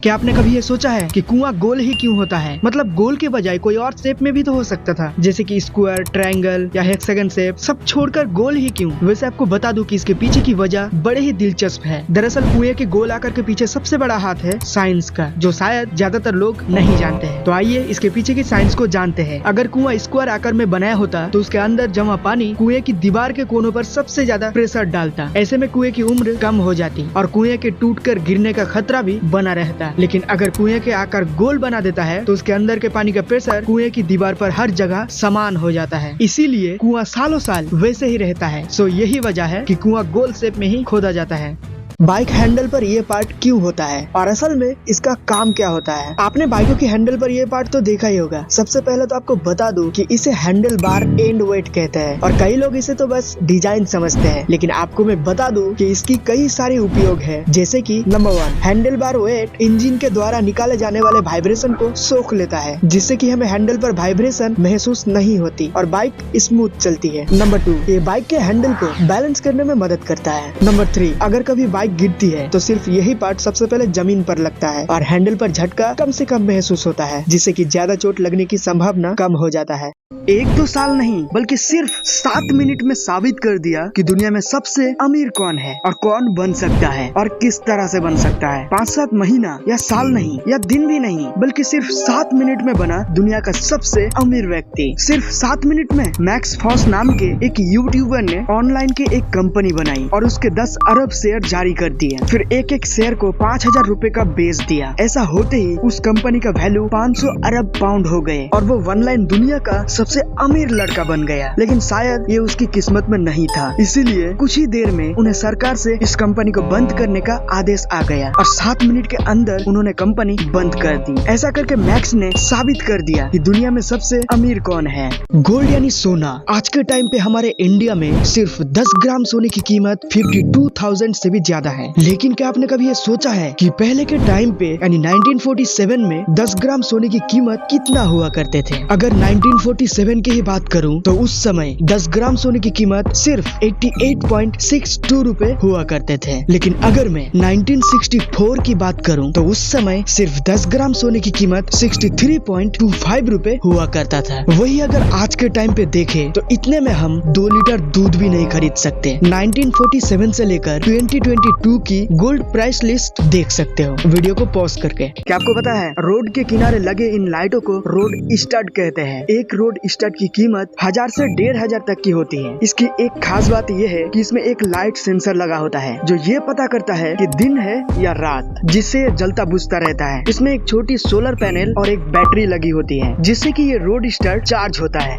क्या आपने कभी ये सोचा है कि कुआं गोल ही क्यों होता है? मतलब गोल के बजाय कोई और शेप में भी तो हो सकता था, जैसे कि स्क्वायर, ट्रायंगल या हेक्सागन शेप। सब छोड़कर गोल ही क्यों? वैसे आपको बता दूं कि इसके पीछे की वजह बड़े ही दिलचस्प है। दरअसल कुएं के गोल आकार के पीछे सबसे बड़ा हाथ है साइंस का, जो शायद ज्यादातर लोग नहीं जानते हैं। तो आइए इसके पीछे की साइंस को जानते हैं। अगर कुआं स्क्वायर आकार में बनाया होता तो उसके अंदर जमा पानी कुएं की दीवार के कोनों पर सबसे ज्यादा प्रेशर डालता। ऐसे में कुएं की उम्र कम हो जाती और कुएं के टूटकर गिरने का खतरा भी बना रहता। लेकिन अगर कुएं के आकार गोल बना देता है तो उसके अंदर के पानी का प्रेशर कुएं की दीवार पर हर जगह समान हो जाता है। इसीलिए कुआं सालों साल वैसे ही रहता है। सो यही वजह है कि कुआं गोल शेप में ही खोदा जाता है। बाइक हैंडल पर ये पार्ट क्यों होता है और असल में इसका काम क्या होता है? आपने बाइकों की हैंडल पर ये पार्ट तो देखा ही होगा। सबसे पहले तो आपको बता दूं कि इसे हैंडल बार एंड वेट कहते हैं और कई लोग इसे तो बस डिजाइन समझते हैं, लेकिन आपको मैं बता दूं कि इसकी कई सारे उपयोग है। जैसे कि number 1, handle bar weight engine के द्वारा निकाले जाने वाले वाइब्रेशन को सोख लेता है, जिससे कि हमें हैंडल पर वाइब्रेशन महसूस नहीं होती और बाइक स्मूथ चलती है। नंबर 2, ये बाइक के हैंडल को बैलेंस करने में मदद करता है। नंबर 3, अगर कभी बाइक गिरती है तो सिर्फ यही पार्ट सबसे पहले जमीन पर लगता है और हैंडल पर झटका कम से कम महसूस होता है, जिससे कि ज्यादा चोट लगने की संभावना कम हो जाता है। 1-2 साल नहीं बल्कि सिर्फ 7 मिनट में साबित कर दिया कि दुनिया में सबसे अमीर कौन है और कौन बन सकता है और किस तरह से बन सकता है। 5-7 महीना या साल नहीं या दिन भी नहीं बल्कि सिर्फ 7 मिनट में बना दुनिया का सबसे अमीर व्यक्ति। सिर्फ 7 मिनट में मैक्स फॉस नाम के एक यूट्यूबर ने ऑनलाइन के एक कंपनी बनाई और उसके 10 अरब शेयर जारी कर दिए। फिर एक शेयर को 5,000 रुपए का बेच दिया। ऐसा होते ही उस कंपनी का वैल्यू 500 अरब पाउंड हो गए और वो ऑनलाइन दुनिया का सबसे अमीर लड़का बन गया। लेकिन शायद ये उसकी किस्मत में नहीं था, इसीलिए कुछ ही देर में उन्हें सरकार से इस कंपनी को बंद करने का आदेश आ गया और 7 मिनट के अंदर उन्होंने कंपनी बंद कर दी। ऐसा करके मैक्स ने साबित कर दिया कि दुनिया में सबसे अमीर कौन है। गोल्ड यानी सोना आज के टाइम पे हमारे इंडिया में सिर्फ 10 ग्राम सोने की कीमत 52,000 से भी ज्यादा है। लेकिन क्या आपने कभी ये सोचा है कि पहले के टाइम पे यानी 1947 में 10 ग्राम सोने की कीमत कितना हुआ करते थे? अगर 1947 की ही बात करूं तो उस समय 10 ग्राम सोने की कीमत सिर्फ 88.62 रुपए हुआ करते थे। लेकिन अगर मैं 1964 की बात करूं तो उस समय सिर्फ 10 ग्राम सोने की कीमत 63.25 रुपए हुआ करता था। वही अगर आज के टाइम पे देखें तो इतने में हम 2 लीटर दूध भी नहीं खरीद सकते। 1947 से लेकर 2022 की गोल्ड प्राइस लिस्ट देख सकते हो वीडियो को पॉज करके। क्या आपको पता है रोड के किनारे लगे इन लाइटों को रोड स्टड कहते हैं। एक रोड स्टड की कीमत 1000 से 1500 तक की होती है। इसकी एक खास बात यह है कि इसमें एक लाइट सेंसर लगा होता है जो ये पता करता है कि दिन है या रात, जिससे ये जलता बुझता रहता है। इसमें एक छोटी सोलर पैनल और एक बैटरी लगी होती है जिससे कि ये रोड स्टड चार्ज होता है।